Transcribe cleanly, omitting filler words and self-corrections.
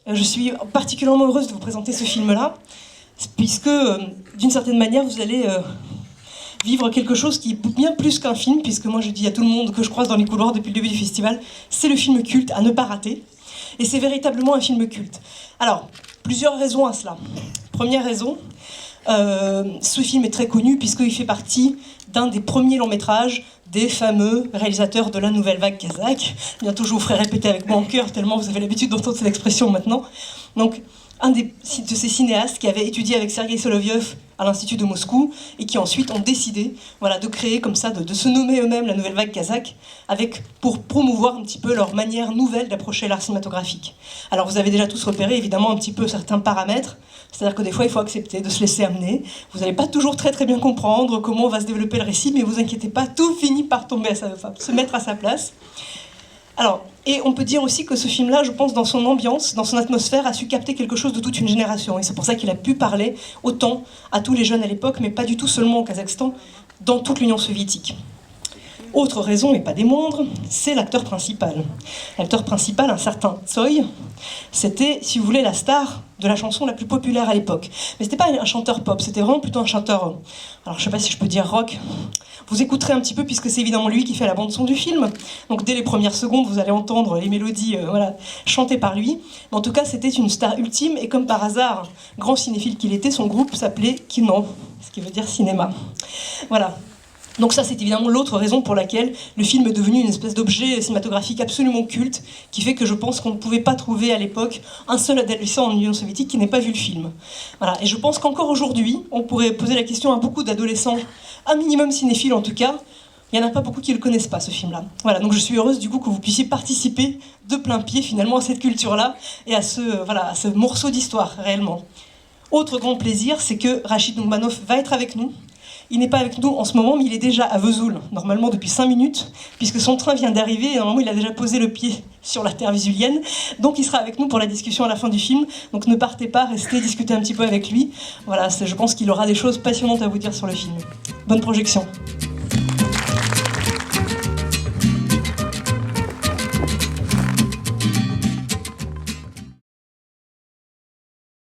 Je suis particulièrement heureuse de vous présenter ce film-là, puisque, d'une certaine manière, vous allez vivre quelque chose qui est bien plus qu'un film, puisque moi je dis à tout le monde que je croise dans les couloirs depuis le début du festival, c'est le film culte à ne pas rater, et c'est véritablement un film culte. Alors, plusieurs raisons à cela. Première raison, ce film est très connu puisqu'il fait partie d'un des premiers longs métrages des fameux réalisateurs de la nouvelle vague kazakh. Bientôt je vous ferai répéter avec moi en chœur, tellement vous avez l'habitude d'entendre cette expression maintenant. Donc, un de ces cinéastes qui avait étudié avec Sergei Solovyov à l'Institut de Moscou et qui ensuite ont décidé de créer comme ça, de se nommer eux-mêmes la nouvelle vague kazakh pour promouvoir un petit peu leur manière nouvelle d'approcher l'art cinématographique. Alors vous avez déjà tous repéré évidemment un petit peu certains paramètres, c'est-à-dire que des fois il faut accepter de se laisser amener, vous n'allez pas toujours très bien comprendre comment va se développer le récit, mais vous inquiétez pas, tout finit par se mettre à sa place. Alors, et on peut dire aussi que ce film-là, je pense, dans son ambiance, dans son atmosphère, a su capter quelque chose de toute une génération. Et c'est pour ça qu'il a pu parler autant à tous les jeunes à l'époque, mais pas du tout seulement au Kazakhstan, dans toute l'Union soviétique. Autre raison, et pas des moindres, c'est l'acteur principal. L'acteur principal, un certain Tsoï, c'était, si vous voulez, la star de la chanson la plus populaire à l'époque. Mais c'était pas un chanteur pop, c'était vraiment plutôt un chanteur, alors je sais pas si je peux dire rock. Vous écouterez un petit peu puisque c'est évidemment lui qui fait la bande-son du film. Donc dès les premières secondes, vous allez entendre les mélodies chantées par lui. Mais en tout cas, c'était une star ultime et comme par hasard, grand cinéphile qu'il était, son groupe s'appelait Kino, ce qui veut dire cinéma. Voilà. Donc ça, c'est évidemment l'autre raison pour laquelle le film est devenu une espèce d'objet cinématographique absolument culte, qui fait que je pense qu'on ne pouvait pas trouver à l'époque un seul adolescent en Union soviétique qui n'ait pas vu le film. Voilà. Et je pense qu'encore aujourd'hui, on pourrait poser la question à beaucoup d'adolescents, un minimum cinéphiles en tout cas, il n'y en a pas beaucoup qui ne le connaissent pas, ce film-là. Voilà, donc je suis heureuse du coup que vous puissiez participer de plein pied finalement à cette culture-là et à ce morceau d'histoire, réellement. Autre grand plaisir, c'est que Rachid Noumanoff va être avec nous. Il n'est pas avec nous en ce moment, mais il est déjà à Vesoul, normalement depuis 5 minutes, puisque son train vient d'arriver et normalement il a déjà posé le pied sur la terre vésulienne. Donc il sera avec nous pour la discussion à la fin du film. Donc ne partez pas, restez discuter un petit peu avec lui. Voilà, je pense qu'il aura des choses passionnantes à vous dire sur le film. Bonne projection.